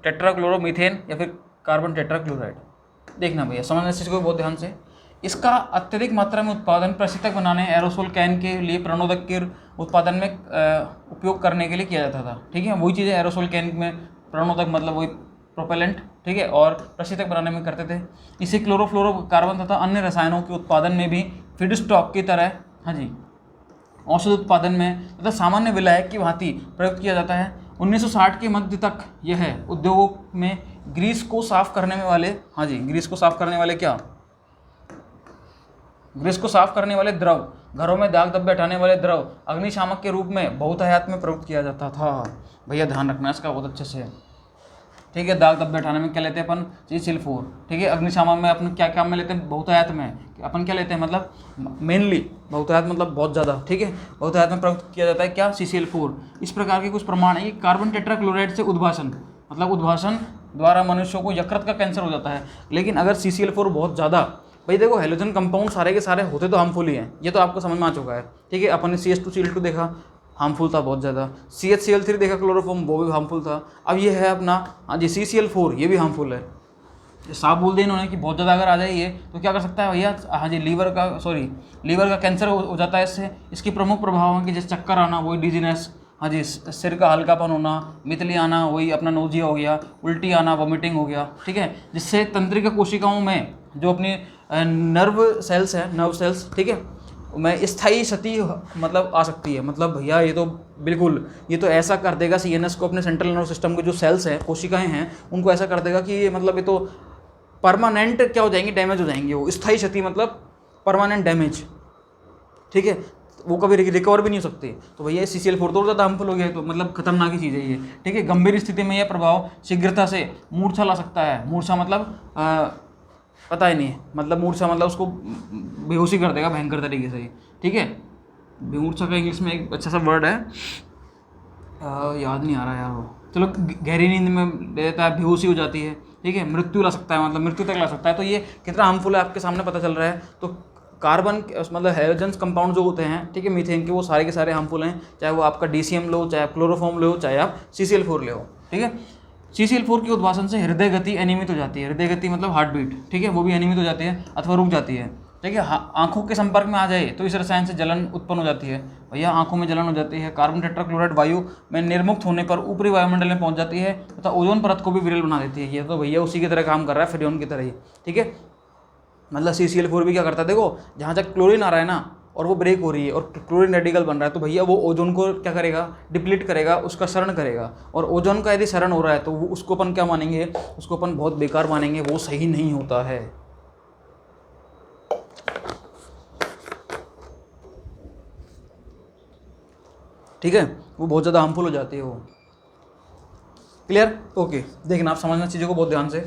टेट्राक्लोरोमीथेन या फिर carbon tetrachloride. देखना भैया, समझना इस चीज़ को बहुत ध्यान से। इसका अत्यधिक मात्रा में उत्पादन प्रशीतक बनाने, एरोसोल कैन के लिए, प्रणोदक के उत्पादन में उपयोग करने के लिए किया जाता था। ठीक है, वही चीज़ है, एरोसोल कैन में प्रणोदक मतलब वही प्रोपेलेंट, ठीक है, और प्रशीतक बनाने में करते थे। इसे क्लोरोफ्लोरोकार्बन तथा अन्य रसायनों के उत्पादन में भी फीड स्टॉक की तरह, हाँ जी, औषध उत्पादन में तथा सामान्य विलायक की भांति प्रयुक्त किया जाता है। 1960 के मध्य तक यह उद्योगों में ग्रीस को साफ करने वाले, हाँ जी, ग्रीस को साफ करने वाले क्या, ग्रीस को साफ करने वाले द्रव, घरों में दाग धब्बे हटाने वाले द्रव अग्निशामक के रूप में बहुतायत में प्रयुक्त किया जाता था। भैया ध्यान रखना इसका बहुत अच्छे से। ठीक है, दाग धब्बे हटाने में क्या लेते हैं अपन, CCl4। ठीक है, अग्निशामक में अपन क्या काम में लेते हैं, बहुतायत में अपन क्या लेते हैं, मतलब मेनली बहुतायत मतलब बहुत ज़्यादा। ठीक है, बहुतायत में प्रयुक्त किया जाता है क्या, CCl4। इस प्रकार के कुछ प्रमाण है कि कार्बन टेट्राक्लोराइड से उद्भाषण, मतलब उद्भाषण द्वारा मनुष्यों को यकृत का कैंसर हो जाता है। लेकिन अगर CCl4 बहुत ज़्यादा, भाई देखो हेलोजन कंपाउंड सारे के सारे होते तो हार्मफुल ही हैं, ये तो आपको समझ में आ चुका है। ठीक है, अपन ने CH2Cl2 देखा, हार्मफुल था बहुत ज़्यादा। CHCl3 देखा क्लोरोफॉर्म, वो भी हार्मफुल था। अब ये है अपना, हाँ जी, CCl4, ये भी हार्मफुल है। साफ बोल दिया इन्होंने कि बहुत ज़्यादा अगर आ जाए ये तो क्या कर सकता है भैया, हाँ जी, लीवर का कैंसर हो जाता है इससे। इसकी प्रमुख प्रभाव है कि जैसे चक्कर आना, वही डिजीनेस, हाँ जी, सिर का हल्कापन होना, मितली आना, वही अपना नोजिया हो गया, उल्टी आना, वॉमिटिंग हो गया। ठीक है, जिससे तंत्रिका कोशिकाओं में जो अपनी नर्व सेल्स, ठीक है, में स्थायी क्षति मतलब आ सकती है। मतलब भैया ये तो बिल्कुल, ये तो ऐसा कर देगा CNS को, अपने सेंट्रल नर्व सिस्टम के जो सेल्स हैं, कोशिकाएं हैं, उनको ऐसा कर देगा कि ये मतलब ये तो परमानेंट क्या हो जाएंगी, डैमेज हो जाएंगे। वो स्थायी क्षति मतलब परमानेंट डैमेज। ठीक है, वो कभी रिकवर भी नहीं हो सकती। तो भैया CCl4 तो ज़्यादा हार्मफुल हो गया है, तो मतलब खतरनाक ही चीज़ है ये। ठीक है, गंभीर स्थिति में यह प्रभाव शीघ्रता से मूर्छा ला सकता है। मूर्छा मतलब पता ही नहीं है, मतलब मूर्छा मतलब उसको बेहोशी कर देगा भयंकर तरीके से। ठीक है, मूर्छा का इंग्लिश में एक अच्छा सा वर्ड है, याद नहीं आ रहा यार वो, चलो गहरी नींद में दे देता है, बेहोशी हो जाती है। ठीक है, मृत्यु ला सकता है, मतलब मृत्यु तक ला सकता है। तो ये कितना हार्मफुल है आपके सामने पता चल रहा है। तो कार्बन मतलब हेलोजन्स कंपाउंड जो होते हैं, ठीक है, मीथेन के, वो सारे के सारे हार्मफुल हैं। चाहे वो आपका DCM लो, चाहे आप क्लोरोफॉर्म लो, चाहे आप CCl4 ले हो। ठीक है, CCl4 के उद्भाषण से हृदय गति अनियमित हो जाती है। हृदय गति मतलब हार्ट बीट, ठीक है, वो भी अनियमित हो जाती है अथवा रुक जाती है। ठीक है, आंखों के संपर्क में आ जाए तो इस रसायन से जलन उत्पन्न हो जाती है। भैया आंखों में जलन हो जाती है। कार्बन टेट्राक्लोराइड वायु में निर्मुक्त होने पर ऊपरी वायुमंडल में पहुंच जाती है तथा ओजोन परत को भी विरल बना देती है। ये तो भैया उसी की तरह काम कर रहा है, फ्रेऑन की तरह ही। ठीक है, मतलब CCl4 भी क्या करता है, देखो जहाँ तक क्लोरीन आ रहा है ना, और वो ब्रेक हो रही है और क्लोरीन रेडिकल बन रहा है, तो भैया वो ओजोन को क्या करेगा, डिप्लीट करेगा, उसका शरण करेगा। और ओजोन का यदि शरण हो रहा है तो वो उसको अपन क्या मानेंगे, उसको अपन बहुत बेकार मानेंगे, वो सही नहीं होता है। ठीक है, वो बहुत ज़्यादा हार्मफुल हो जाती है वो। Clear, okay. देखना आप समझना चीज़ों को बहुत ध्यान से।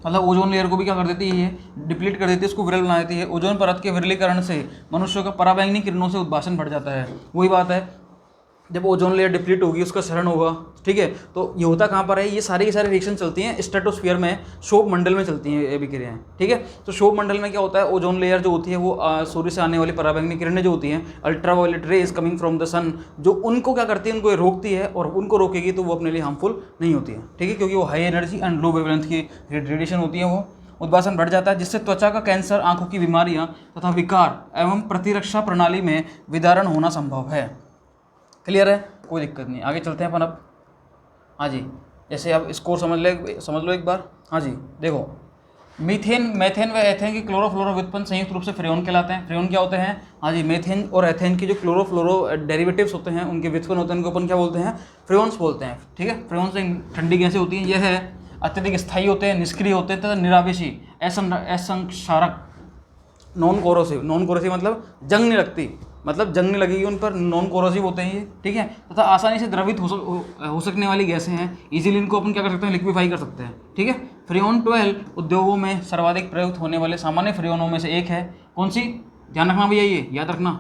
मतलब ओजोन लेयर को भी क्या कर देती है, ये डिप्लीट कर देती है, उसको विरल बना देती है। ओजोन परत के विरलीकरण से मनुष्यों का पराबैंगनी किरणों से उद्भाषण बढ़ जाता है। वही बात है, जब ओजोन लेयर डिप्लीट होगी, उसका क्षरण होगा। ठीक है, तो ये होता कहाँ पर है, ये सारी की सारी रिएक्शन चलती हैं स्ट्रेटोस्फीयर में, शोभ मंडल में चलती हैं ये अभिक्रियाएं। ठीक है, तो शोभ मंडल में क्या होता है, ओजोन लेयर जो होती है वो सूर्य से आने वाली पराबैंगनी किरणें जो होती हैं, ultraviolet rays coming from the sun, जो उनको क्या करती है, उनको रोकती है, और उनको रोकेगी तो वो अपने लिए हार्मफुल नहीं होती है। ठीक है, क्योंकि वो high energy and low wavelength की रेडिएशन होती है, वो उद्भाषण बढ़ जाता है, जिससे त्वचा का कैंसर, आंखों की बीमारियां तथा विकार एवं प्रतिरक्षा प्रणाली में विदारण होना संभव है। क्लियर है, कोई दिक्कत नहीं। आगे चलते हैं अपन अब। हाँ जी, जैसे आप इसको समझ लो एक बार। हाँ जी, देखो मीथेन, मेथेन व एथेन की क्लोरोफ्लोरो व्युत्पन्न संयुक्त रूप से फ्रेऑन कहलाते हैं। फ्रेऑन क्या होते हैं, हाँ जी, मेथेन और एथेन की जो क्लोरोफ्लोरो डेरिवेटिव्स होते हैं, उनके व्युत्पन्न होते हैं, उनको अपन क्या बोलते हैं, फ्रेऑन्स बोलते हैं। ठीक है, फ्रेऑन्स ठंडी गैसें होती हैं। यह है अत्यधिक स्थायी होते हैं, निष्क्रिय होते हैं तथा निरावेशी, असंक्षारक, नॉन कोरोसिव। नॉन कोरोसिव मतलब जंग नहीं लगती, मतलब जंग नहीं लगेगी उन पर, नॉन कोरोसिव होते हैं ये। ठीक है, तथा आसानी से द्रवित हो सकने वाली गैसें हैं। इजीली इनको अपन क्या कर सकते हैं, लिक्विफाई कर सकते हैं। ठीक है, फ्रेऑन 12 उद्योगों में सर्वाधिक प्रयुक्त होने वाले सामान्य फ्रेऑनों में से एक है। कौन सी, ध्यान रखना भैया, ये याद रखना।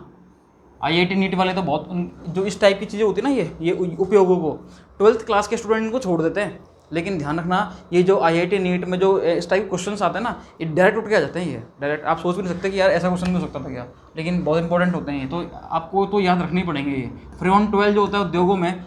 IIT नीट वाले तो बहुत जो इस टाइप की चीज़ें होती है ना, ये उपयोगों को 12th क्लास के स्टूडेंट इनको छोड़ देते हैं। लेकिन ध्यान रखना, ये जो IIT नीट में जो इस टाइप क्वेश्चंस आते हैं ना, ये डायरेक्ट उठ के आ जाते हैं। ये डायरेक्ट आप सोच भी नहीं सकते कि यार ऐसा क्वेश्चन भी हो सकता था क्या, लेकिन बहुत इंपॉर्टेंट होते हैं ये, तो आपको तो याद रखने ही पड़ेंगे। ये फ्रेऑन 12 जो होता है उद्योगों में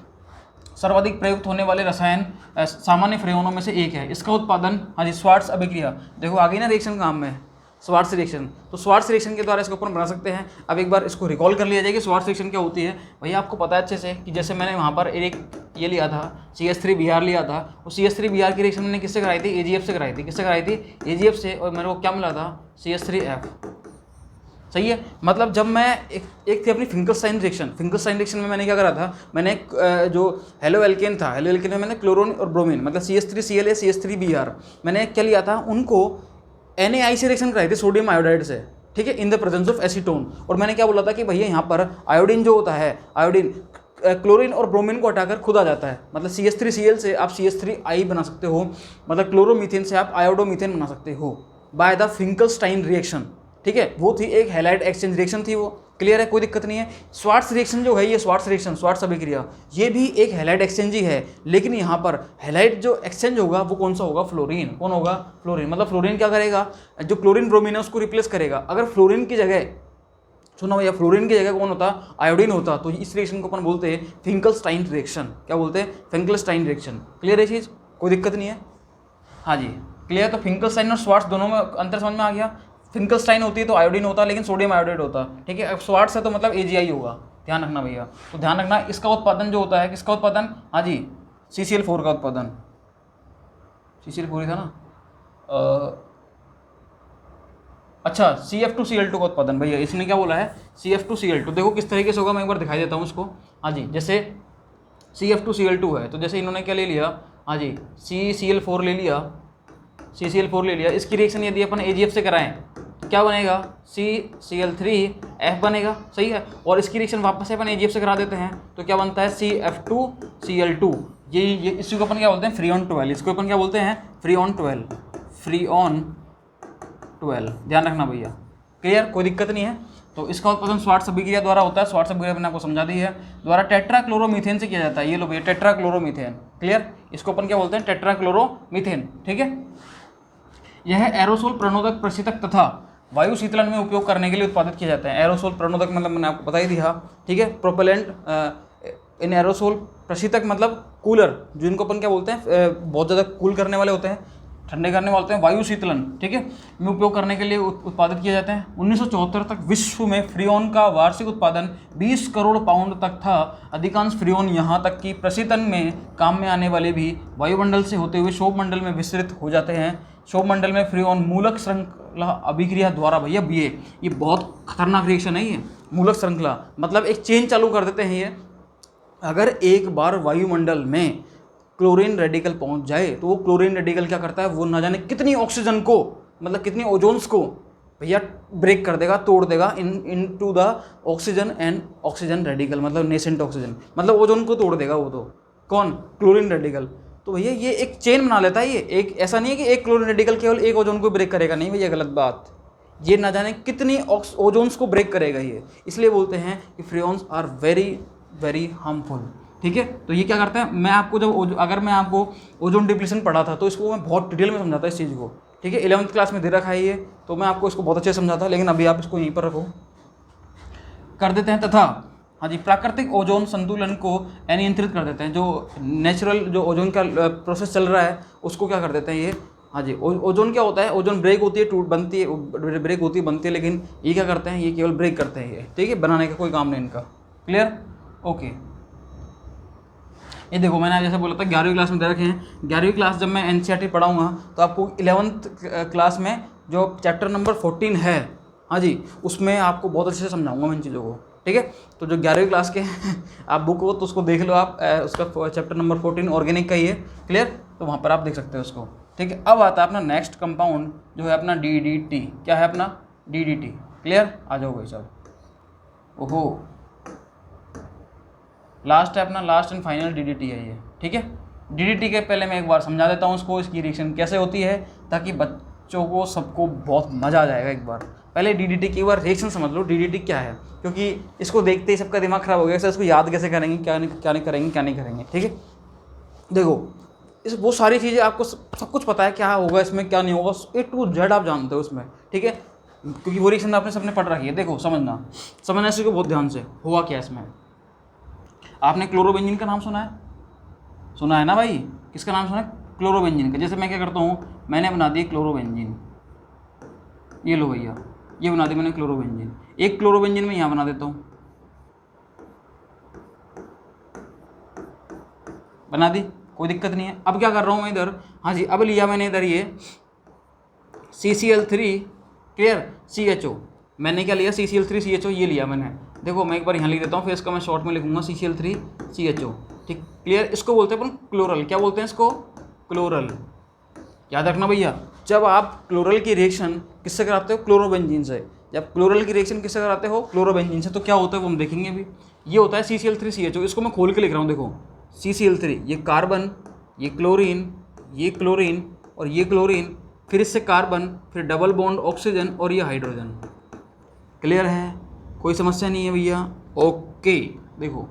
सर्वाधिक प्रयुक्त होने वाले रसायन सामान्य फ्रेओनों में से एक है। इसका उत्पादन, हाँ जी, श्वार्ट्ज अभिक्रिया, देखो आगे ना रिएक्शन काम में श्वार्ट्ज रिएक्शन, तो श्वार्ट्ज रिएक्शन के द्वारा इसको अपन बना सकते हैं। अब एक बार इसको रिकॉल कर लिया जाए कि श्वार्ट्ज रिएक्शन क्या होती है। भैया आपको पता है अच्छे से कि जैसे मैंने वहाँ पर एक ये लिया था CH3Br लिया था, और CH3Br की रिएक्शन मैंने किससे कराई थी, AgF से कराई थी। किससे कराई थी, AgF से, और मेरे को क्या मिला था, CH3F। सही है, मतलब जब मैं एक थी अपनी फिंकलस्टाइन रिएक्शन में मैंने क्या करा था, मैंने जो हेलो एल्केन था, हेलो एल्केन में मैंने क्लोरीन और ब्रोमीन मतलब CH3Cl CH3Br मैंने क्या लिया था, उनको NaIC रिएक्शन कराई थी सोडियम आयोडाइड से, ठीक है, in the presence of acetone. और मैंने क्या बोला था कि भैया यहाँ पर आयोडीन जो होता है, आयोडीन क्लोरीन और ब्रोमीन को हटाकर खुद आ जाता है, मतलब CH3Cl से आप CH3I बना सकते हो, मतलब क्लोरोमीथेन से आप आयोडोमीथेन बना सकते हो बाय द फिंकलस्टाइन रिएक्शन, ठीक है। वो थी एक हैलाइड एक्सचेंज रिएक्शन थी, वो क्लियर है, कोई दिक्कत नहीं है। श्वार्ट्ज रिएक्शन जो है, ये श्वार्ट्ज रिएक्शन, श्वार्ट्ज अभिक्रिया, ये भी एक हैलाइड एक्सचेंज ही है, लेकिन यहाँ पर हैलाइड जो एक्सचेंज होगा वो कौन सा होगा, फ्लोरीन। कौन होगा, फ्लोरीन। मतलब फ्लोरीन क्या करेगा, जो क्लोरीन ब्रोमीन है उसको रिप्लेस करेगा। अगर फ्लोरीन की जगह, सुनो भैया, फ्लोरीन की जगह कौन होता, आयोडीन होता, तो इस रिएक्शन को अपन बोलते हैं फिंकलस्टाइन रिएक्शन। क्या बोलते हैं, फिंकलस्टाइन रिएक्शन। क्लियर है चीज़, कोई दिक्कत नहीं है, हाँ जी क्लियर। तो फिंकलस्टाइन और श्वार्ट्ज दोनों में अंतर समझ में आ गया। फिंकलस्टाइन होती है तो आयोडीन होता है, लेकिन सोडियम आयोडाइड होता है, ठीक है। अब श्वार्ट्ज है तो मतलब AgI होगा, ध्यान रखना भैया। तो ध्यान रखना, इसका उत्पादन जो होता है, किसका उत्पादन, हाँ जी, CCl4 का उत्पादन, CCl4 ही था ना, अच्छा CF2Cl2 का उत्पादन। भैया इसने क्या बोला है, CF2Cl2। देखो किस तरीके से होगा, मैं एक बार दिखाई देता हूँ उसको। हाँ जी, जैसे CF2Cl2 है, तो जैसे इन्होंने क्या ले लिया, हाँ जी, CCl4 ले लिया, CCl4 ले लिया। इसकी रिएक्शन यदि अपन AgF से कराएं तो क्या बनेगा, CCl3F बनेगा, सही है। और इसकी रिएक्शन वापस से अपन AgF से करा देते हैं तो क्या बनता है, CF2Cl2। ये इसी को अपन क्या बोलते हैं, फ्रीऑन 12। इसको अपन क्या बोलते हैं, फ्रीऑन 12, फ्रीऑन 12। ध्यान रखना भैया, क्लियर, कोई दिक्कत नहीं है। तो इसका उत्पादन श्वार्ट्ज अभिक्रिया द्वारा होता है। श्वार्ट्ज अभिक्रिया मैंने आपको समझा दी है, द्वारा टेट्राक्लोरोमीथेन से किया जाता है। ये लो भैया, टेट्राक्लोरोमीथेन, क्लियर। इसको अपन क्या बोलते हैं, टेट्राक्लोरोमीथेन, ठीक है। यह एरोसोल प्रणोदक, प्रशीतक तथा वायु शीतलन में उपयोग करने के लिए उत्पादित किया जाता है। एरोसोल प्रणोदक मतलब मैंने आपको बता ही दिया, ठीक है। प्रोपेलेंट इन एरोसोल, प्रशीतक मतलब कूलर, जिनको अपन क्या बोलते हैं, बहुत ज़्यादा कूल करने वाले होते हैं, ठंडे करने वाले होते हैं, वायु शीतलन, ठीक है, में उपयोग करने के लिए उत्पादित किए जाते हैं। 1974 तक विश्व में फ्रीऑन का वार्षिक उत्पादन 20 करोड़ पाउंड तक था। अधिकांश फ्रीऑन यहाँ तक कि प्रशीतन में काम में आने वाले भी वायुमंडल से होते हुए क्षोभ मंडल में विस्तृत हो जाते हैं। क्षोभ मंडल में फ्रीऑन मूलक श्रृंखला अभिक्रिया द्वारा, भैया ये बहुत खतरनाक रिएक्शन है ये, मूलक श्रृंखला मतलब एक चेन चालू कर देते हैं ये। अगर एक बार वायुमंडल में क्लोरीन रेडिकल पहुंच जाए तो वो क्लोरीन रेडिकल क्या करता है, वो ना जाने कितनी ऑक्सीजन को, मतलब कितनी ओजोन्स को भैया ब्रेक कर देगा, तोड़ देगा into the oxygen and oxygen radical, मतलब नेसेंट ऑक्सीजन, मतलब ओजोन को तोड़ देगा वो। तो कौन, क्लोरीन रेडिकल। तो भैया ये एक चेन बना लेता है ये, एक ऐसा नहीं है कि एक क्लोरीन रेडिकल केवल एक ओजोन को ब्रेक करेगा, नहीं भैया गलत बात, ये ना जाने कितनी ओजोन्स को ब्रेक करेगा ये। इसलिए बोलते हैं कि फ्रीऑन्स आर वेरी वेरी हार्मफुल, ठीक है। तो ये क्या करता है, मैं आपको जब अगर मैं आपको ओजोन डिप्लीशन पढ़ा था तो इसको मैं बहुत डिटेल में समझाता इस चीज़ को, ठीक है। 11th क्लास में दे रखा है ये, तो मैं आपको इसको बहुत अच्छे से समझाता, लेकिन अभी आप इसको यहीं पर रखो, कर देते हैं। तथा हाँ जी, प्राकृतिक ओजोन संतुलन को अनियंत्रित कर देते हैं। जो नेचुरल जो ओजोन का प्रोसेस चल रहा है उसको क्या कर देते हैं ये, हाँ जी। ओजोन क्या होता है, ओजोन ब्रेक होती है, टूट बनती है, ब्रेक होती है, बनती है, लेकिन ये क्या करते हैं, ये केवल ब्रेक करते हैं ये, ठीक है, बनाने का कोई काम नहीं इनका, क्लियर, ओके। ये देखो मैंने जैसे बोला था 11वीं क्लास में दे रखे हैं। 11वीं क्लास जब मैं NCERT पढ़ाऊँगा तो आपको 11th क्लास में जो चैप्टर नंबर 14 है, हाँ जी, उसमें आपको बहुत अच्छे से समझाऊंगा मैं इन चीज़ों को, ठीक है। तो जो 11वीं क्लास के आप बुक हो तो उसको देख लो आप, उसका चैप्टर नंबर 14 ऑर्गेनिक का ही है, क्लियर, तो वहाँ पर आप देख सकते हो उसको, ठीक है। अब आता है अपना नेक्स्ट कंपाउंड जो है अपना DDT। क्या है अपना DDT, क्लियर, आ जाओ भाई साहब। ओहो, लास्ट है अपना, लास्ट एंड फाइनल DDT है ये, ठीक है। DDT के पहले मैं एक बार समझा देता हूँ उसको, इसकी रिएक्शन कैसे होती है, ताकि बच्चों को सबको बहुत मज़ा आ जाएगा। एक बार पहले DDT की एक बार रिएक्शन समझ लो, DDT क्या है, क्योंकि इसको देखते ही सबका दिमाग खराब हो गया, इसको याद कैसे करेंगे, क्या नहीं करेंगे, ठीक है। देखो इस वो सारी चीज़ें आपको सब कुछ पता है, क्या होगा इसमें क्या नहीं होगा, A to Z आप जानते हो उसमें, ठीक है, क्योंकि वो रिएक्शन आपने सबने पढ़ रखी है। देखो समझना इसको बहुत ध्यान से, हुआ क्या इसमें, आपने क्लोरोबेंजीन का नाम सुना है, सुना है ना भाई, किसका नाम सुना है? क्लोरोबेंजीन का। जैसे मैं क्या करता हूँ, मैंने बना दी क्लोरोबेंजीन, ये लो भैया, ये बना दी मैंने क्लोरोबेंजीन। एक क्लोरोबेंजीन में यहाँ बना देता हूँ, बना दी, कोई दिक्कत नहीं है। अब क्या कर रहा हूँ मैं इधर, हाँ जी, अब लिया मैंने इधर ये CCl3, क्लियर, CHO, मैंने क्या लिया, CCl3 CHO, ये लिया मैंने। देखो मैं एक बार यहाँ लिख देता हूँ, फिर इसका मैं शॉर्ट में लिखूंगा CCl3 CHO, ठीक, क्लियर। इसको बोलते हैं अपन क्लोरल, क्या बोलते हैं इसको? क्लोरल। याद रखना भैया, जब आप क्लोरल की रिएक्शन किससे कराते हो? क्लोरोबेंजीन से। जब क्लोरल की रिएक्शन किससे कराते हो? क्लोरोबेंजीन से। तो क्या होता है वो हम देखेंगे अभी। ये होता है CCl3 CHO, इसको मैं खोल के लिख रहा हूँ, देखो CCl3, ये कार्बन, ये क्लोरीन, ये क्लोरीन और ये क्लोरीन, फिर इससे कार्बन, फिर डबल बॉन्ड ऑक्सीजन और ये हाइड्रोजन। क्लियर है, कोई समस्या नहीं है भैया? ओके। देखो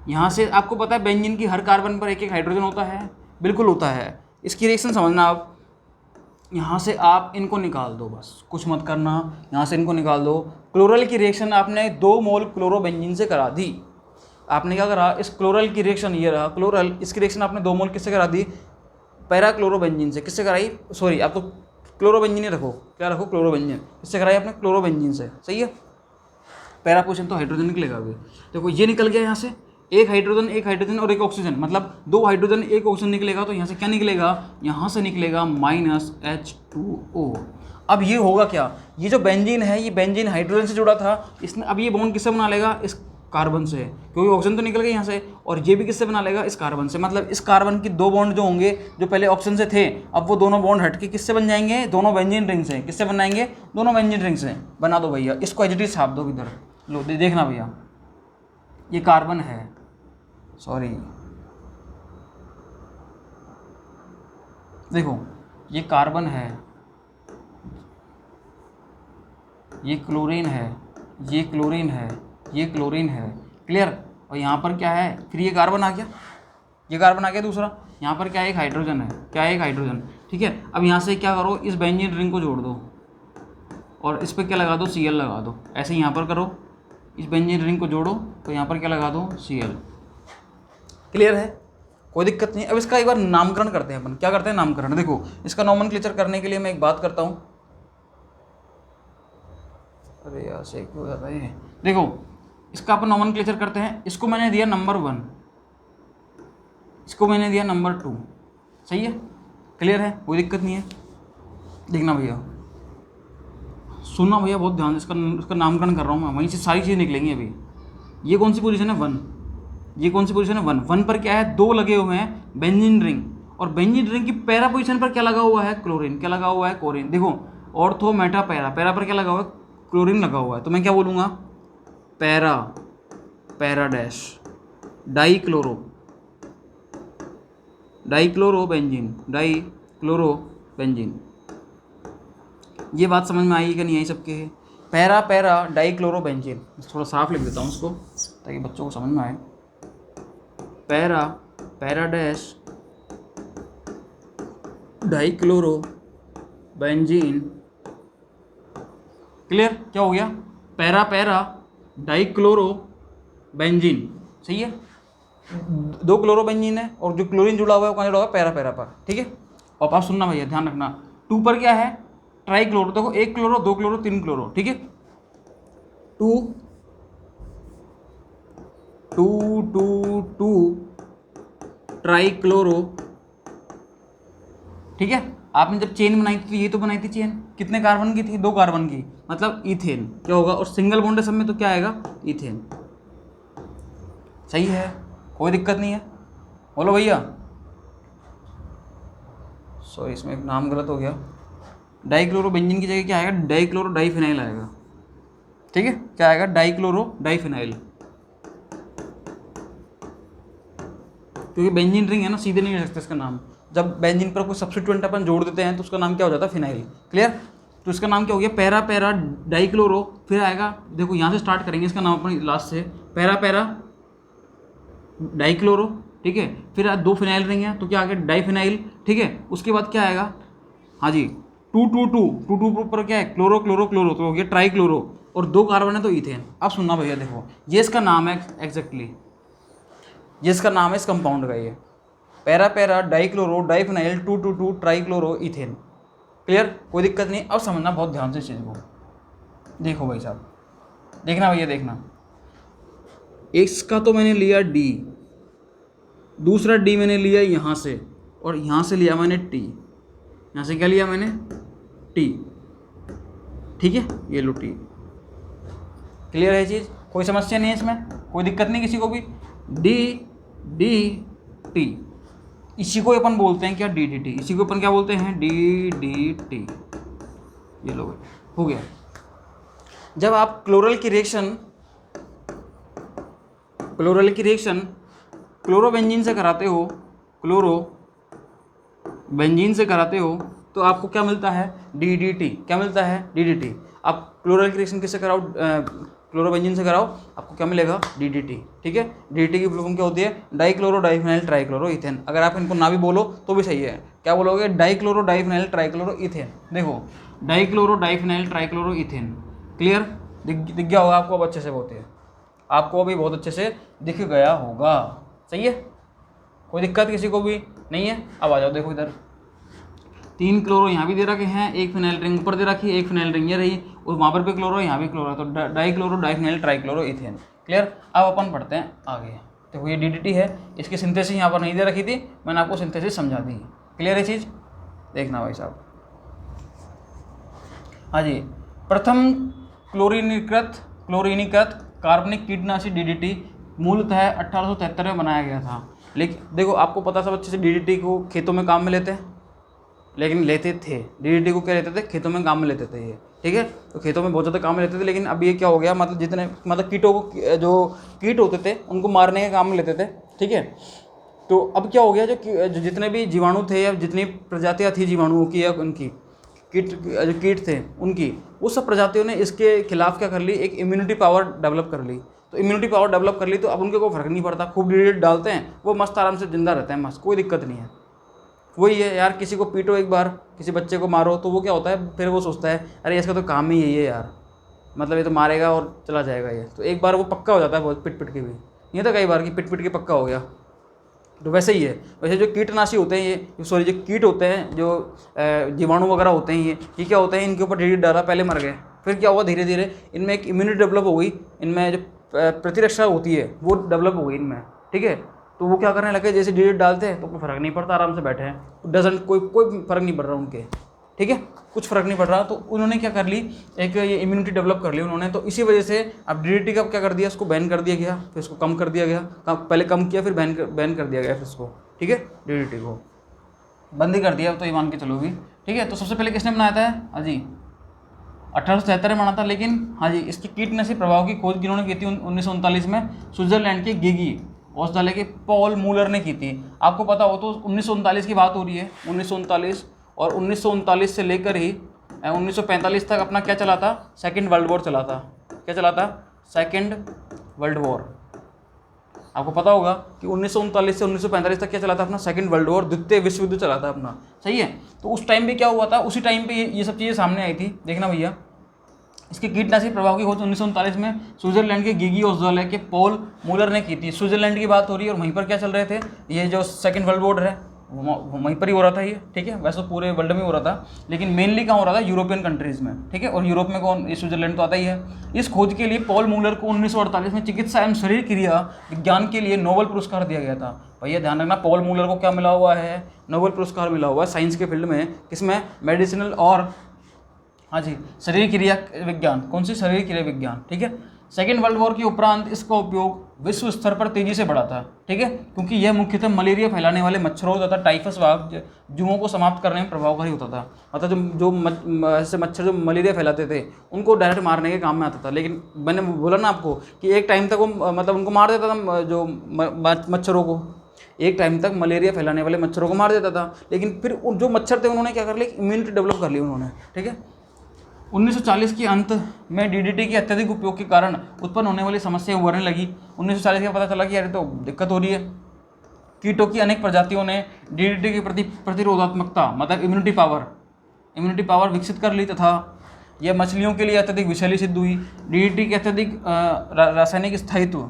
यहाँ से आपको पता है बेंजीन की हर कार्बन पर एक एक हाइड्रोजन होता है, बिल्कुल होता है। इसकी रिएक्शन समझना आप, यहाँ से आप इनको निकाल दो, बस कुछ मत करना, यहाँ से इनको निकाल दो। क्लोरल की रिएक्शन आपने 2 मोल क्लोरोबेंजीन से करा दी। आपने क्या करा, इस क्लोरल की रिएक्शन, ये रहा क्लोरल, इसकी रिएक्शन आपने 2 मोल किससे करा दी? पैरा क्लोरोबेंजीन से। किससे कराई? सॉरी, आप तो क्लोरोबेंजीन ही रखो, क्या रखो? क्लोरोबेंजीन। किससे कराई आपने? क्लोरोबेंजीन से, सही है। पैरा पोजीशन तो हाइड्रोजन निकलेगा अभी। देखो ये निकल गया यहाँ से, एक हाइड्रोजन और एक ऑक्सीजन, मतलब 2 हाइड्रोजन 1 ऑक्सीजन निकलेगा। तो यहाँ से क्या निकलेगा? यहाँ से निकलेगा -H2O। अब ये होगा क्या, ये जो बेंजीन है, ये बेंजीन हाइड्रोजन से जुड़ा था, इसने अब ये बॉन्ड किससे बना लेगा? इस कार्बन से, क्योंकि ऑक्सीजन तो निकल गया यहाँ से। और ये भी किससे बना लेगा? इस कार्बन से। मतलब इस कार्बन की 2 बॉन्ड जो होंगे, जो पहले ऑक्सीजन से थे, अब वो दोनों बॉन्ड हटके किससे बन जाएंगे? दोनों बेंजीन रिंग से। किससे बनाएंगे? दोनों बेंजीन रिंग से। बना दो भैया, इसको एच डी छाप दो इधर, लो देखना भैया, ये कार्बन है, सॉरी, देखो ये कार्बन है, ये क्लोरीन है, ये क्लोरीन है, ये क्लोरीन है, क्लियर। और यहाँ पर क्या है? फिर ये कार्बन आ गया, ये कार्बन आ गया दूसरा। यहाँ पर क्या है? एक हाइड्रोजन है, क्या है? एक हाइड्रोजन, ठीक है। अब यहाँ से क्या करो, इस बेंजीन रिंग को जोड़ दो और इस पर क्या लगा दो? Cl लगा दो। ऐसे यहाँ पर करो, इस बेंजीन रिंग को जोड़ो तो यहाँ पर क्या लगा दो? Cl। क्लियर है, कोई दिक्कत नहीं। अब इसका एक बार नामकरण करते हैं अपन। क्या करते हैं? नामकरण। देखो इसका नॉमेनक्लेचर करने के लिए मैं एक बात करता हूँ, अरे यार से हो जाता है। देखो इसका अपन नॉमेनक्लेचर करते हैं। इसको मैंने दिया नंबर 1, इसको मैंने दिया नंबर 2, सही है, क्लियर है, कोई दिक्कत नहीं है। देखना भैया, सुनना भैया बहुत ध्यान से, इसका नामकरण कर रहा हूँ मैं, वहीं से सारी चीज़ निकलेंगी अभी। ये कौन सी पोजीशन है? 1। ये कौन सी पोजीशन है? 1। 1 पर क्या है? 2 लगे हुए हैं बेंजीन रिंग, और बेंजीन रिंग की पैरा पोजीशन पर क्या लगा हुआ है? क्लोरीन। क्या लगा हुआ है? क्लोरीन। देखो ऑर्थो मेटा पैरा, पैरा पर क्या लगा हुआ है? क्लोरीन लगा हुआ है। तो मैं क्या बोलूँगा? Para, para dash, die chloro, die chloro benzene, die chloro benzene. ये बात समझ में आई कि नहीं आई सबके? Para para die chloro benzene. थोड़ा साफ लिख देता हूँ उसको ताकि बच्चों को समझ में आए। Para, para dash, die chloro benzene, clear. क्या हो गया? Para para die chloro benzene, सही है। 2 क्लोरो बेंजीन है और जो क्लोरीन जुड़ा हुआ है कहाँ जुड़ा हुआ है? पैरा पैरा पर, ठीक है। और आप सुनना भैया, ध्यान रखना, 2 पर क्या है? Try chloro. देखो 1 क्लोरो, 2 क्लोरो, 3 क्लोरो, ठीक है। 2 2 2 2 ट्राई क्लोरो, ठीक है। आपने जब चेन बनाई थी तो ये तो बनाई थी चेन, कितने कार्बन की थी? 2 कार्बन की, मतलब इथेन। क्या होगा? और सिंगल बॉन्ड है सब में, तो क्या आएगा? इथेन, सही है, कोई दिक्कत नहीं है। बोलो भैया, सॉरी इसमें एक नाम गलत हो गया। डाईक्लोरो बेंजीन की जगह क्या आएगा? डाईक्लोरो डाईफिनाइल आएगा, ठीक है। क्या आएगा? डाईक्लोरो डाईफिनाइल, क्योंकि बेंजीन रिंग है ना, सीधे नहीं ले सकते इसका नाम। जब बेंजीन पर कोई सब्स्टिट्यूएंट अपन जोड़ देते हैं तो उसका नाम क्या हो जाता है? Phenyl, clear. तो इसका नाम क्या हो गया? पैरा पैरा डाईक्लोरो, फिर आएगा, देखो यहाँ से स्टार्ट करेंगे इसका नाम अपन लास्ट से, पैरा पैरा डाईक्लोरो, ठीक है। फिर 2 फिनाइल रिंग है तो क्या आ गया? डाईफिनाइल, ठीक है। उसके बाद क्या आएगा? हाँ जी, 2 पर क्या है? क्लोरो क्लोरो क्लोरो, तो हो गया ट्राई क्लोरो, और 2 कार्बन है तो इथेन। अब सुनना भैया, देखो ये इसका नाम है एग्जैक्टली, ये इसका नाम है इस कंपाउंड का, ये para para dichloro diphenyl 222 trichloro ethane. Clear, कोई दिक्कत नहीं। अब समझना बहुत ध्यान से इस चीज़ को। देखो भाई साहब, देखना भैया, देखना, इसका तो मैंने लिया डी, दूसरा डी मैंने लिया यहाँ से, और यहाँ से लिया मैंने टी, यहाँ से क्या लिया मैंने, टी। ठीक है, ये लो टी। क्लियर है चीज़, कोई समस्या नहीं है इसमें, कोई दिक्कत नहीं किसी को भी। डी डी टी, इसी को अपन बोलते हैं क्या, डी डी टी, इसी को अपन क्या बोलते हैं, डी डी टी। ये लो भाई, हो गया। जब आप क्लोरल की रिएक्शन क्लोरोबेंजीन से कराते हो, क्लोरोबेंजीन से कराते हो, तो आपको क्या मिलता है, DDT। क्या मिलता है, DDT। आप क्लोरल की रिएक्शन किससे कराओ, क्लोरोबेंजीन से कराओ, आपको क्या मिलेगा, DDT। ठीक है, DDT की फुल फॉर्म क्या होती है, डाइक्लोरो डाइफिनाइल ट्राइक्लोरो इथेन। अगर आप इनको ना भी बोलो तो भी सही है, क्या बोलोगे, डाइक्लोरो डाइफिनाइल ट्राइक्लोरो इथेन। देखो, dichloro diphenyl trichloro ethane. Clear, दिख गया होगा आपको अब अच्छे से, बहुत है, आपको अभी बहुत अच्छे से दिख गया होगा। सही है, कोई दिक्कत किसी को भी नहीं है। अब आ जाओ, देखो इधर 3 क्लोरो यहाँ भी दे रखे हैं, एक फिनाइल रिंग ऊपर दे रखी है, एक फिनाइल रिंग ये रही, और वहाँ पर भी क्लोरो, यहाँ भी क्लोरो, तो dichloro diphenyl trichloro ethane. Clear, अब अपन पढ़ते हैं आगे। देखो ये DDT है, इसकी सिंथेसिस यहाँ पर नहीं दे रखी थी, मैंने आपको सिंथेसिस समझा दी। क्लियर है चीज़, देखना भाई साहब। हाँ जी, प्रथम क्लोरीनीकृत कार्बनिक कीटनाशी DDT मूलतः 1873 में बनाया गया था। लेकिन देखो, आपको पता सब अच्छे से, DDT को खेतों में काम में लेते हैं, लेकिन लेते थे DDT को क्या लेते थे, खेतों में काम में लेते थे ये। ठीक है, तो खेतों में बहुत ज़्यादा काम में लेते थे, लेकिन अब ये क्या हो गया, मतलब कीटों को, जो कीट होते थे उनको मारने के काम में लेते थे। ठीक है, तो अब क्या हो गया, जो जितने भी जीवाणु थे या जितनी प्रजातियाँ थी जीवाणुओं की या उनकी, जो कीट थे उनकी, वो सब प्रजातियों ने इसके खिलाफ क्या कर ली, एक इम्यूनिटी पावर डेवलप कर ली। तो इम्यूनिटी पावर डेवलप कर ली, तो अब उनके कोई फर्क नहीं पड़ता, खूब DDT डालते हैं, वो मस्त आराम से जिंदा रहते हैं, मस्त, कोई दिक्कत नहीं है। वही है यार, किसी को पीटो एक बार, किसी बच्चे को मारो, तो वो क्या होता है, फिर वो सोचता है अरे इसका तो काम ही यही है यार, मतलब ये तो मारेगा और चला जाएगा ये, तो एक बार वो पक्का हो जाता है, बहुत पिट के भी, ये तो कई बार कि पिट के पक्का हो गया। तो वैसे ही है, वैसे जो कीटनाशी होते हैं ये, सॉरी, जो कीट होते हैं, जो जीवाणु वगैरह होते हैं, ये क्या होते हैं, इनके ऊपर DDT डाला, पहले मर गए, फिर क्या हुआ, धीरे धीरे इनमें एक इम्यूनिटी डेवलप हो गई, इनमें जो प्रतिरक्षा होती है वो डेवलप हो गई इनमें। ठीक है, तो वो क्या करने लगे, जैसे DDT डालते हैं तो कोई फर्क नहीं पड़ता, आराम से बैठे हैं, डजंट कोई फर्क नहीं पड़ रहा उनके। ठीक है, कुछ फर्क नहीं पड़ रहा, तो उन्होंने क्या कर ली, एक ये इम्यूनिटी डेवलप कर ली उन्होंने। तो इसी वजह से अब DDT का क्या कर दिया, इसको बैन कर दिया गया, फिर इसको कम कर दिया गया, पहले कम किया, फिर बैन कर दिया गया फिर इसको। ठीक है, DDT को बंद ही कर दिया, तो ये मान के चलो भी। ठीक है, तो सबसे पहले किसने बनाया था, हाँ जी, 1873 में बना था। लेकिन हाँ जी, इसकी कीटनाशी प्रभाव की खोज किन्होंने की थी 1939 में, स्विट्जरलैंड के गिगी औषधालय के पॉल मूलर ने की थी। आपको पता हो तो 1939 की बात हो रही है, 1939, और 1939 से लेकर ही 1945 तक अपना क्या चला था, सेकेंड वर्ल्ड वॉर चला था। क्या चला था, सेकेंड वर्ल्ड वॉर। आपको पता होगा कि 1939 से 1945 तक क्या चला था अपना, सेकेंड वर्ल्ड वॉर, द्वितीय विश्व युद्ध चला था अपना। सही है, तो उस टाइम पे क्या हुआ था, उसी टाइम पे ये सब चीज़ें सामने आई थी। देखना भैया, इसके कीटनाशी प्रभाव की खोज 1939 में स्विट्जरलैंड के गिगी औषधालय के पॉल मूलर ने की थी। स्विट्जरलैंड की बात हो रही है, और वहीं पर क्या चल रहे थे, ये जो सेकेंड वर्ल्ड वॉर है वहीं पर ही हो रहा था ये। ठीक है, वैसे पूरे वर्ल्ड में हो रहा था, लेकिन मेनली कहाँ हो रहा था, यूरोपियन कंट्रीज़ में। ठीक है, और यूरोप में कौन, स्विट्जरलैंड तो आता ही है। इस खोज के लिए पॉल मूलर को 1948 में चिकित्सा एवं शरीर क्रिया विज्ञान के लिए नोबेल पुरस्कार दिया गया था। भैया ध्यान रखना, पॉल मूलर को क्या मिला हुआ है, नोबेल पुरस्कार मिला हुआ है साइंस के फील्ड में। किसमें, मेडिसिनल और हाँ जी, शरीर क्रिया विज्ञान। कौन सी, शरीर क्रिया विज्ञान। ठीक है, सेकेंड वर्ल्ड वॉर के उपरांत इसका उपयोग विश्व स्तर पर तेजी से बढ़ा था। ठीक है, क्योंकि यह मुख्यतः मलेरिया फैलाने वाले मच्छरों तथा टाइफस वाहक जुओं को समाप्त करने में प्रभावकारी होता था। मतलब जो ऐसे मच्छर जो मलेरिया फैलाते थे उनको डायरेक्ट मारने के काम में आता था। लेकिन मैंने बोला ना आपको कि एक टाइम तक वो मतलब उनको मार देता था, जो मच्छरों को, एक टाइम तक मलेरिया फैलाने वाले मच्छरों को मार देता था। लेकिन फिर जो मच्छर थे उन्होंने क्या कर लिया, इम्यूनिटी डेवलप कर ली उन्होंने। ठीक है, 1940 के अंत में DDT के अत्यधिक उपयोग के कारण उत्पन्न होने वाली समस्या उभरने लगी। 1940 में पता चला कि यार तो दिक्कत हो रही है, कीटों की अनेक प्रजातियों ने DDT के प्रति प्रतिरोधात्मकता, मतलब इम्यूनिटी पावर विकसित कर ली, तथा यह मछलियों के लिए अत्यधिक विषैली सिद्ध हुई। DDT के अत्यधिक रासायनिक स्थायित्व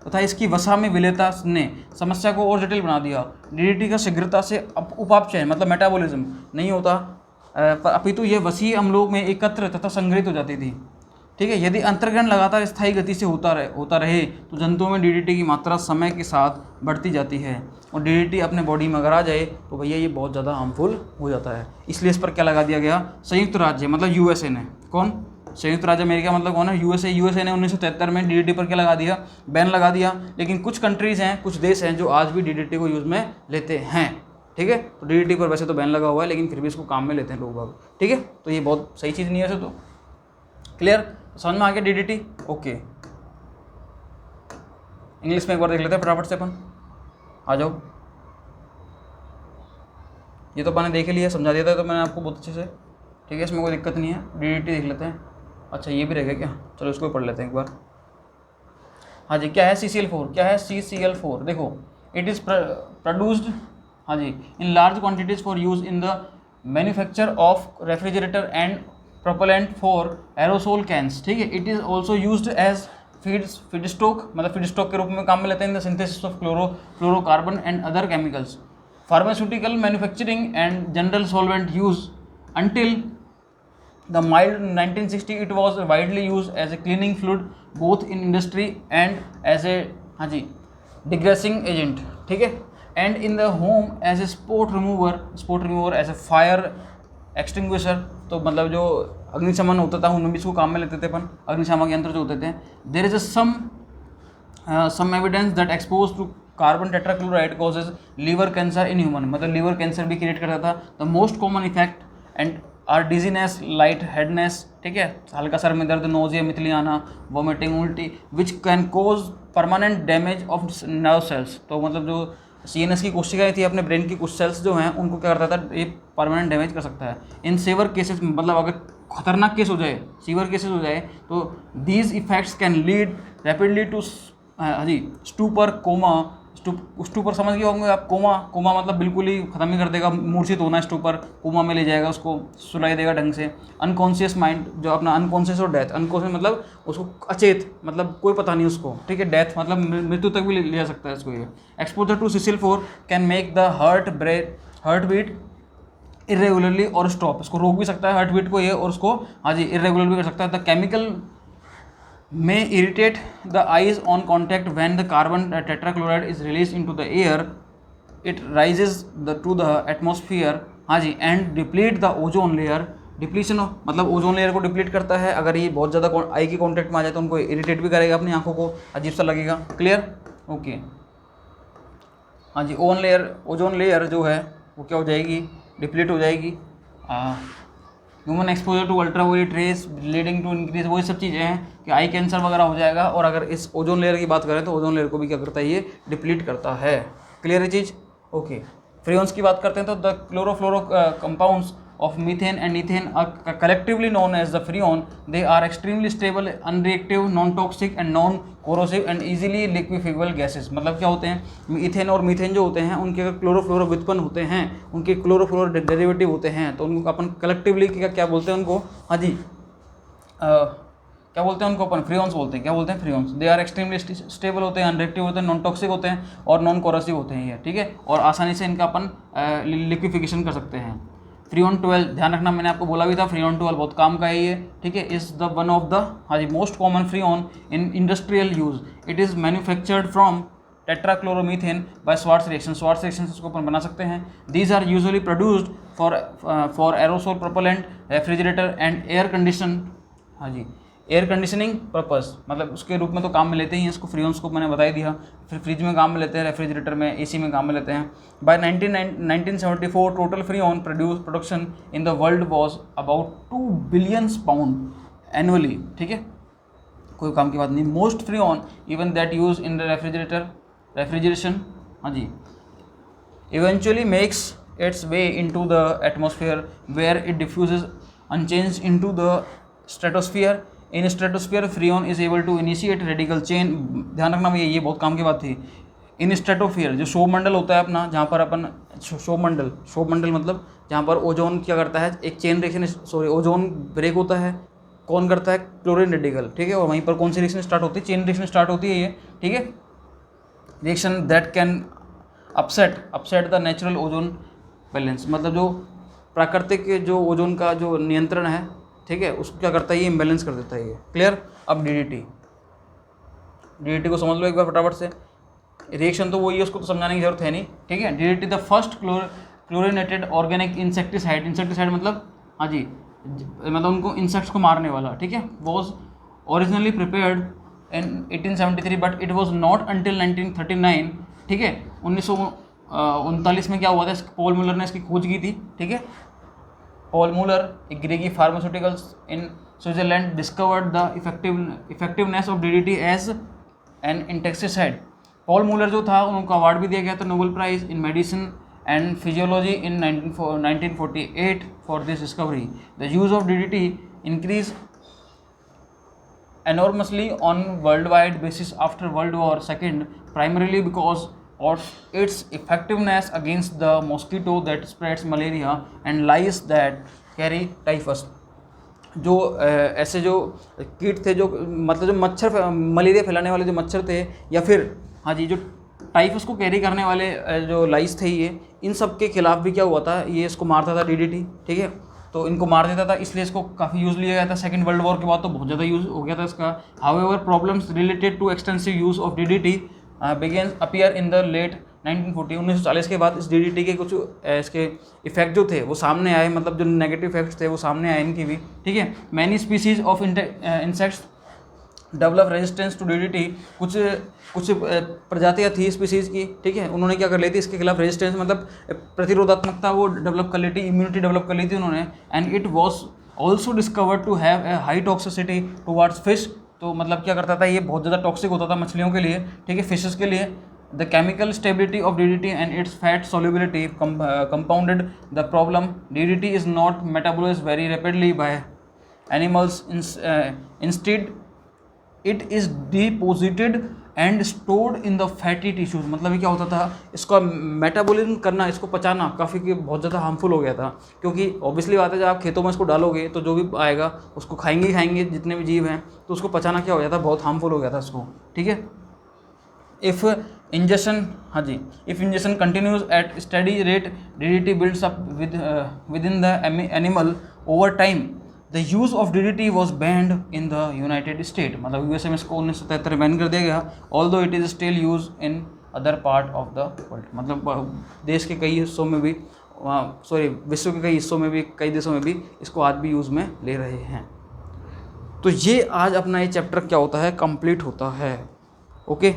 तथा इसकी वसा में विलेयता ने समस्या को और जटिल बना दिया। डीडीटी का शीघ्रता से उपापचयन मतलब मेटाबॉलिज्म नहीं होता, अपितु यह वसीय अम्लों में एकत्र तथा संग्रहित हो जाती थी। ठीक है, यदि अंतर्ग्रहण लगातार स्थायी गति से होता रहे तो जंतुओं में डीडीटी की मात्रा समय के साथ बढ़ती जाती है, और डीडीटी अपने बॉडी में अगर आ जाए तो भैया ये बहुत ज़्यादा हार्मफुल हो जाता है। इसलिए इस पर क्या लगा दिया गया, संयुक्त राज्य मतलब यूएसए ने, कौन, संयुक्त राज्य अमेरिका मतलब कौन है, यूएसए ने 1973 में डीडीटी पर क्या लगा दिया, बैन लगा दिया। लेकिन कुछ कंट्रीज़ हैं, कुछ देश हैं जो आज भी डीडीटी को यूज़ में लेते हैं। ठीक है, तो डीडीटी पर वैसे तो बैन लगा हुआ है लेकिन फिर भी इसको काम में लेते हैं लोग। ठीक है, तो ये बहुत सही चीज़ नहीं है वैसे तो। क्लियर, समझ में आ गया डीडीटी। ओके, इंग्लिश में एक बार देख लेते हैं फटाफट से अपन, आ जाओ। ये तो मैंने देख लिया, समझा दिया था तो मैंने आपको बहुत अच्छे से। ठीक है, इसमें कोई दिक्कत नहीं है। डीडीटी देख लेते हैं। अच्छा ये भी रहेगा क्या, चलो इसको पढ़ लेते हैं एक बार। हाँ जी, क्या है CCl4, क्या है CCl4, देखो इट इज़ प्रोड्यूस्ड, हाँ जी, in large quantities for use in the manufacture of refrigerator and propellant for aerosol cans. ठीक है, it is also used as feedstock मतलब फीडस्टॉक के रूप में काम में लेते हैं in the synthesis of fluorocarbon and other chemicals, pharmaceutical manufacturing and general solvent use until the mild 1960 it was widely used as a cleaning fluid both in industry and as a हाँ जी degassing agent। ठीक है, and in the home as a spot remover as a fire extinguisher। तो मतलब जो अग्निशमन होता था उनमें भी इसको काम में लेते थे अपन, अग्निशामक यंत्र जो होते थे। there is a some evidence that exposed to carbon tetrachloride causes liver cancer in human, मतलब लीवर कैंसर भी क्रिएट करता था। The most common effect and are dizziness, light headedness, ठीक है, हल्का सर में दर्द, नोजिया, मितली आना, वोमिटिंग, उल्टी, which can cause permanent damage of nerve cells. तो मतलब जो CNS की कोशिकाएं थी अपने ब्रेन की कुछ सेल्स जो हैं उनको क्या करता था, ये परमानेंट डैमेज कर सकता है। इन सीवर केसेस मतलब अगर खतरनाक केस हो जाए, सीवर केसेस हो जाए तो these effects can lead rapidly to हाँ जी स्टूपर, कोमा। स्टूपर समझ गए होंगे आप, कोमा मतलब बिल्कुल ही खत्म ही कर देगा, मूर्छित होना, स्टूपर कोमा में ले जाएगा उसको, सुलाई देगा ढंग से। अनकॉन्शियस माइंड जो अपना अनकॉन्शियस और डेथ, अनकॉन्शियस मतलब उसको अचेत मतलब कोई पता नहीं उसको, ठीक है, डेथ मतलब मृत्यु तक भी ले जा सकता है इसको ये। Exposure to CCl4 can make the heart beat irregularly और स्टॉप, इसको रोक भी सकता है हार्ट बीट को ये, और उसको हाँ जी इरेगुलर भी कर सकता है। The chemical may irritate the eyes on contact when the carbon tetrachloride is released into the air, it rises to the atmosphere हाँ जी and deplete the ozone layer। Depletion मतलब ओजोन लेयर को deplete करता है, अगर ये बहुत ज़्यादा आई के कॉन्टैक्ट में आ जाए तो उनको इरिटेट भी करेगा, अपनी आंखों को अजीब सा लगेगा। Clear, okay. हाँ जी, ओजोन लेयर जो है वो क्या हो जाएगी, डिप्लीट हो जाएगी। Human exposure to ultraviolet rays leading to increase, वही सब चीज़ें हैं कि आई कैंसर वगैरह हो जाएगा। और अगर इस ओजोन लेयर की बात करें तो ओजोन लेयर को भी क्या करता है, ये डिप्लीट करता है। क्लियर है चीज़, ओके। फ्रियोन्स की बात करते हैं तो the chlorofluoro compounds of methane and ethane are collectively known as the freon। they are extremely stable, unreactive, non-toxic and non-corrosive and easily liquefiable gases। मतलब क्या होते हैं, इथेन और मीथेन जो होते हैं उनके अगर क्लोरोफ्लोरो व्युत्पन्न होते हैं, उनके क्लोरोफ्लोरो डेरिवेटिव होते हैं, तो उनको अपन कलेक्टिवली क्या बोलते हैं उनको, हाँ जी क्या बोलते हैं उनको अपन, फ्रियोन्स बोलते हैं। क्या बोलते हैं, freons. They are extremely stable होते हैं, अनरिएक्टिव होते हैं, नॉन टॉक्सिक होते हैं और नॉन कोरोसिव होते हैं ये, ठीक है, और आसानी से इनका अपन लिक्विफिकेशन कर सकते हैं। फ्रियोन 12 ध्यान रखना, मैंने आपको बोला भी था फ्रियोन 12 बहुत काम का है ये, ठीक है। Is the one of the हाँ जी most common freon in industrial use. It is manufactured from tetrachloromethane by Swarts reaction. Swarts reaction इसको अपन बना सकते हैं। These are usually produced for aerosol propellant, refrigerator and air condition, हाँ जी air conditioning purpose, मतलब उसके रूप में तो काम में लेते ही इसको। फ्रियोन्स को मैंने बता ही दिया, फिर फ्रिज में काम में लेते हैं, रेफ्रिजरेटर में, AC में काम में लेते हैं। By 1974 total freon production in the world was about 2 billion pound annually, ठीक है, कोई काम की बात नहीं। Most freon even that use in the refrigeration, हाँ जी, eventually makes its way into the atmosphere where it diffuses unchanged into the stratosphere. In stratosphere freon is able to initiate radical chain. ध्यान रखना भैया, ये बहुत काम की बात थी। इन स्ट्रेटोस्फीयर जो शोभमंडल होता है अपना, जहाँ पर अपन शोभमंडल मतलब जहाँ पर ओजोन क्या करता है, एक चेन रिएक्शन ओजोन ब्रेक होता है, कौन करता है, क्लोरीन रेडिकल, ठीक है, और वहीं पर कौन सी रिएक्शन स्टार्ट होती है, चेन रिएक्शन स्टार्ट होती है ये, ठीक है। Reaction that can upset the natural ozone balance, मतलब जो प्राकृतिक जो ओजोन का जो नियंत्रण है, ठीक है, उसको क्या करता है ये इम्बैलेंस कर देता है ये। क्लियर। अब डीडीटी को समझ लो एक बार फटाफट से। रिएक्शन तो वही है, उसको तो समझाने की जरूरत है नहीं, ठीक है। DDT the first chlorinated organic insecticide, insecticide मतलब हाँ जी, मतलब उनको इंसेक्ट्स को मारने वाला, ठीक है। Was originally prepared in 1873 but it was not until 1939, ठीक है। 1939 में क्या हुआ था, पॉल मुलर ने इसकी खोज की थी, ठीक है। पॉल मुलर, एक ग्रेगी pharmaceuticals in Switzerland, discovered the effectiveness of DDT as an insecticide. Paul Muller जो था उनको अवार्ड भी दिया गया था, Nobel prize in medicine and physiology in 1948 for this discovery. The use of DDT increase enormously on worldwide basis after World War II, primarily because of its effectiveness against the mosquito that spreads malaria and lice that carry typhus। जो ऐसे जो कीट थे, जो मतलब जो मच्छर malaria फैलाने वाले जो मच्छर थे, या फिर हाँ जी जो टाइफस को कैरी करने वाले जो लाइस थे, ये इन सब के खिलाफ भी क्या हुआ था, ये इसको मारता था डीडीटी, ठीक है। तो इनको मार देता था, इसलिए इसको काफ़ी यूज़ लिया गया था। सेकंड वर्ल्ड वॉर के बाद तो बहुत ज़्यादा यूज़ हो गया था इसका। However problems related to extensive use of DDT began appear in the late 1940, 1940 के बाद इस डीडीटी के कुछ इसके इफेक्ट जो थे वो सामने आए, मतलब जो नेगेटिव इफेक्ट्स थे वो सामने आए इनकी भी, ठीक है। Many species of insects develop resistance to DDT, कुछ कुछ प्रजातियाँ थी स्पीसीज़ की, ठीक है, उन्होंने क्या कर ली थी, इसके खिलाफ रेजिस्टेंस मतलब प्रतिरोधात्मकता वो डेवलप कर ली थी, इम्यूनिटी डेवलप कर ली थी उन्होंने। And it was also discovered to have a high toxicity towards fish. तो मतलब क्या करता था, ये बहुत ज़्यादा टॉक्सिक होता था मछलियों के लिए, ठीक है, फिशेस के लिए। The chemical stability of DDT and it's fat solubility compounded the problem. DDT is not metabolized very rapidly by animals. Instead it is deposited and stored in the fatty tissues. मतलब ये क्या होता था, इसका metabolism करना, इसको पचाना काफ़ी बहुत ज़्यादा हार्मफुल हो गया था, क्योंकि ऑब्वियसली बात है जब आप खेतों में इसको डालोगे तो जो भी आएगा उसको खाएंगे जितने भी जीव हैं, तो उसको पचाना क्या हो जाता, बहुत हार्मफुल हो गया था इसको, ठीक है। इफ इंजेक्शन, हाँ जी, if injection continues at study rate, DDT builds up with in the animal over time. The use of DDT was banned in the United State, मतलब यूएसए में इसको 1973 में बैन कर दिया गया। Although it is still use in other part of the world, मतलब देश के कई हिस्सों में भी, विश्व के कई हिस्सों में भी, कई देशों में भी इसको आज भी यूज़ में ले रहे हैं। तो ये आज अपना ये चैप्टर क्या होता है, कंप्लीट होता है। ओके,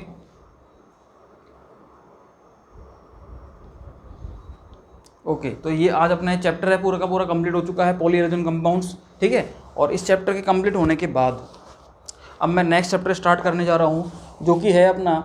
ओके, तो ये आज अपना चैप्टर है पूरा का पूरा कंप्लीट हो चुका है, पॉलीहाइड्रोजन कंपाउंड्स, ठीक है। और इस चैप्टर के कंप्लीट होने के बाद अब मैं नेक्स्ट चैप्टर स्टार्ट करने जा रहा हूँ, जो कि है अपना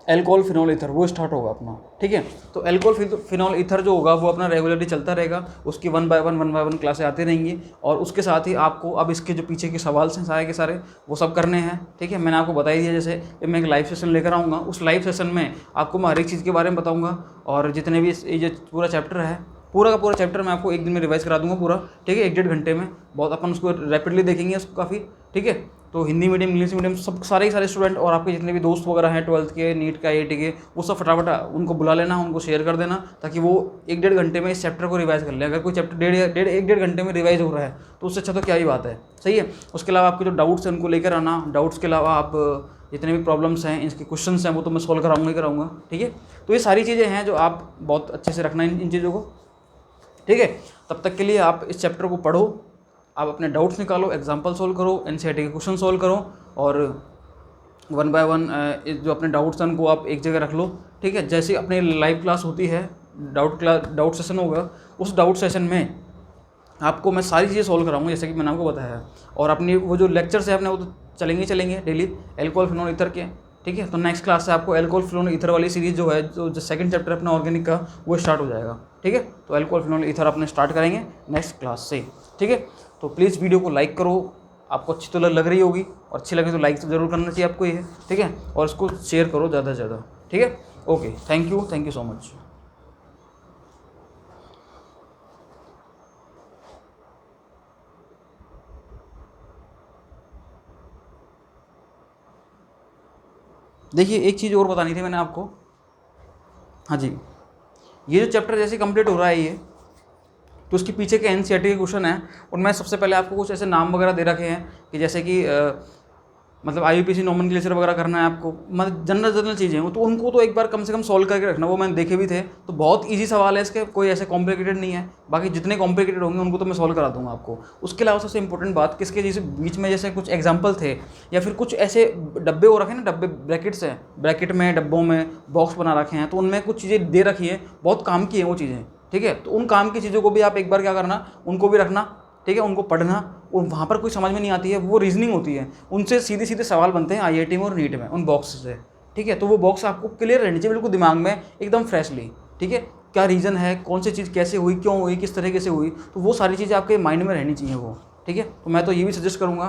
एल्कोहल फिनॉल ईथर, वो स्टार्ट होगा अपना, ठीक है। तो एल्कोहल फिनॉल ईथर जो होगा वो अपना रेगुलरली चलता रहेगा, उसकी वन बाय वन क्लासें आती रहेंगी। और उसके साथ ही आपको अब इसके जो पीछे के सवाल हैं सारे के सारे वो सब करने हैं, ठीक है। मैंने आपको बता ही दिया, जैसे मैं एक लाइव सेशन लेकर आऊँगा, उस लाइव सेशन में आपको मैं हर एक चीज़ के बारे में बताऊँगा, और जितने भी ये जो पूरा चैप्टर है, पूरा का पूरा चैप्टर मैं आपको एक दिन में रिवाइज करा दूंगा पूरा, ठीक है, 1-1.5 घंटे में। बहुत अपन उसको रैपिडली देखेंगे उसको काफ़ी, ठीक है। तो हिंदी मीडियम, इंग्लिश मीडियम, सब सारे स्टूडेंट और आपके जितने भी दोस्त वगैरह हैं 12th के, नीट का, IIT के, वो सब फटाफट उनको बुला लेना, उनको शेयर कर देना, ताकि वो 1-1.5 घंटे में इस चैप्टर को रिवाइज कर ले। अगर कोई चैप्टर 1-1.5 घंटे में रिवाइज हो रहा है तो उससे अच्छा तो क्या ही बात है, सही है। उसके अलावा आपके जो डाउट्स हैं उनको लेकर आना, डाउट्स के अलावा आप जितने भी प्रॉब्लम्स हैं, इसके क्वेश्चंस हैं, वो तो मैं सॉल्व कराऊंगा, ठीक है। तो ये सारी चीज़ें हैं जो आप बहुत अच्छे से रखना इन चीज़ों को, ठीक है। तब तक के लिए आप इस चैप्टर को पढ़ो, आप अपने डाउट्स निकालो, एग्जाम्पल सोल्व करो, NCERT के क्वेश्चन सोल्व करो, और वन बाय वन जो अपने डाउट्स हैं उनको आप एक जगह रख लो, ठीक है। जैसे अपनी लाइव क्लास होती है, डाउट सेशन होगा, उस डाउट सेशन में आपको मैं सारी चीज़ें सोल्व कराऊंगा जैसे कि मैंने आपको बताया है। और अपनी वो जो लेक्चर्स है अपने वो तो चलेंगे डेली एल्कोहल फिनॉल ईथर के, ठीक है। तो नेक्स्ट क्लास से आपको एल्कोहल फिनॉल ईथर वाली सीरीज़ जो है, जो सेकंड चैप्टर अपना ऑर्गेनिक का, वो स्टार्ट हो जाएगा, ठीक है। तो एल्कोहल फिनॉल ईथर अपने स्टार्ट करेंगे नेक्स्ट क्लास से, ठीक है। तो प्लीज़ वीडियो को लाइक करो, आपको अच्छी तो लग रही होगी, और अच्छी लगे तो लाइक तो ज़रूर करना चाहिए आपको ये, ठीक है। और इसको शेयर करो ज़्यादा से ज़्यादा, ठीक है। Okay, thank you so much. देखिए एक चीज़ और बतानी थी मैंने आपको। हाँ जी, ये जो चैप्टर जैसे कंप्लीट हो रहा है ये, तो उसके पीछे के एनसीईआरटी के क्वेश्चन हैं, उनमें सबसे पहले आपको कुछ ऐसे नाम वगैरह दे रखे हैं कि जैसे कि मतलब आईयूपीएसी नोमेनक्लेचर वगैरह करना है आपको, मतलब जनरल चीज़ें हैं, तो उनको तो एक बार कम से कम सॉल्व करके रखना। वो मैंने देखे भी थे, तो बहुत इजी सवाल है इसके, कोई ऐसे कॉम्प्लिकेटेड नहीं है। बाकी जितने कॉम्प्लिकेटेड होंगे उनको तो मैं सॉल्व करा दूंगा आपको। उसके अलावा सबसे इंपॉर्टेंट बात, किसके जैसे बीच में जैसे कुछ एग्जाम्पल थे या फिर कुछ ऐसे डब्बे हो रखे ना, डब्बे ब्रैकेट्स हैं, ब्रैकेट में डब्बों में बॉक्स बना रखे हैं, तो उनमें कुछ चीज़ें दे रखी है, बहुत काम की है वो चीज़ें, ठीक है। तो उन काम की चीज़ों को भी आप एक बार क्या करना, उनको भी रखना, ठीक है, उनको पढ़ना। और वहाँ पर कोई समझ में नहीं आती है, वो रीजनिंग होती है, उनसे सीधे सीधे सवाल बनते हैं आईआईटी में और नीट में, उन बॉक्स से, ठीक है। तो वो बॉक्स आपको क्लियर रहनी चाहिए बिल्कुल दिमाग में एकदम फ्रेशली, ठीक है। क्या रीज़न है, कौन सी चीज़ कैसे हुई, क्यों हुई, किस तरीके से हुई, तो वो सारी चीज़ें आपके माइंड में रहनी चाहिए वो, ठीक है। तो मैं तो ये भी सजेस्ट करूँगा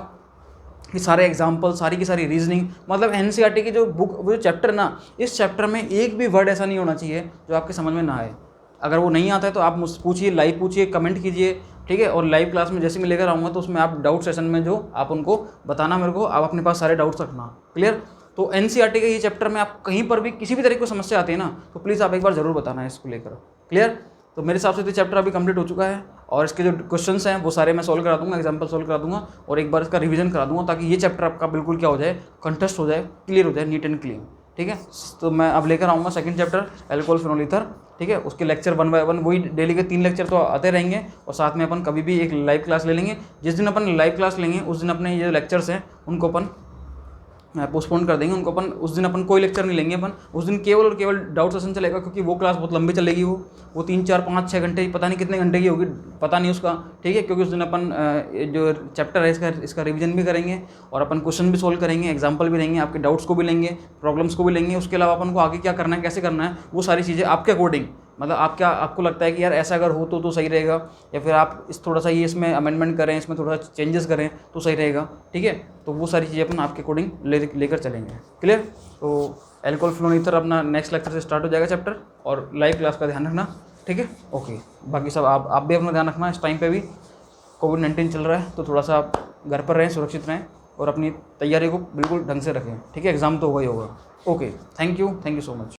कि सारे एग्जाम्पल, सारी की सारी रीजनिंग, मतलब एनसीईआरटी की जो बुक, वो जो चैप्टर ना, इस चैप्टर में एक भी वर्ड ऐसा नहीं होना चाहिए जो आपके समझ में ना आए। अगर वो नहीं आता है तो आप मुझसे पूछिए, लाइव पूछिए, कमेंट कीजिए, ठीक है। और लाइव क्लास में जैसे मैं लेकर आऊँगा तो उसमें आप डाउट सेशन में जो आप उनको बताना मेरे को, आप अपने पास सारे डाउट्स रखना, क्लियर। तो एनसीईआरटी के ये चैप्टर में आप कहीं पर भी किसी भी तरह की समस्या आती है ना, तो प्लीज़ आप एक बार ज़रूर बताना है इसको लेकर, क्लियर। तो मेरे हिसाब से तो चैप्टर अभी कंप्लीट हो चुका है, और इसके जो क्वेश्चंस हैं वो सारे मैं सॉल्व करा दूंगा, एग्जांपल सॉल्व करा दूंगा, और एक बार इसका रिवीजन करा दूंगा, ताकि ये चैप्टर आपका बिल्कुल क्या हो जाए, कंटेस्ट हो जाए, क्लियर हो जाए, नीट एंड क्लीन, ठीक है। तो मैं अब लेकर आऊँगा second chapter alcohol phenol ether, ठीक है। उसके लेक्चर 1 बाय 1, वही डेली के 3 लेक्चर तो आते रहेंगे, और साथ में अपन कभी भी एक लाइव क्लास ले लेंगे। जिस दिन अपन लाइव क्लास लेंगे उस दिन अपने ये लेक्चर्स हैं उनको अपन पोस्टपोन कर देंगे, उनको अपन उस दिन अपन कोई लेक्चर नहीं लेंगे, अपन उस दिन केवल और केवल डाउट सेशन चलेगा, क्योंकि वो क्लास बहुत लंबी चलेगी, वो 3 4 5 6 घंटे, पता नहीं कितने घंटे की होगी, पता नहीं उसका, ठीक है। क्योंकि उस दिन अपन जो चैप्टर है इसका रिवीजन भी करेंगे, और अपन क्वेश्चन भी सोल्व करेंगे, एग्जाम्पल भी लेंगे, आपके डाउट्स को भी लेंगे, प्रॉब्लम्स को भी लेंगे। उसके अलावा अपन को आगे क्या करना है, कैसे करना है, वो सारी चीज़ें आपके अकॉर्डिंग, मतलब आपको लगता है कि यार ऐसा अगर हो तो सही रहेगा, या फिर आप इस थोड़ा सा ये इसमें अमेंडमेंट करें, इसमें थोड़ा सा चेंजेस करें तो सही रहेगा, ठीक है। तो वो सारी चीज़ें अपन आपके अकॉर्डिंग लेकर चलेंगे, क्लियर। तो एल्कोहल फिनोल ईथर अपना नेक्स्ट लेक्चर से स्टार्ट हो जाएगा चैप्टर, और लाइव क्लास का ध्यान रखना, ठीक है, ओके। बाकी सब आप भी अपना ध्यान रखना, इस टाइम पे भी कोविड-19 चल रहा है, तो थोड़ा सा आप घर पर रहें, सुरक्षित रहें, और अपनी तैयारी को बिल्कुल ढंग से रखें, ठीक है। एग्ज़ाम तो होगा ही होगा, okay. Thank you so much.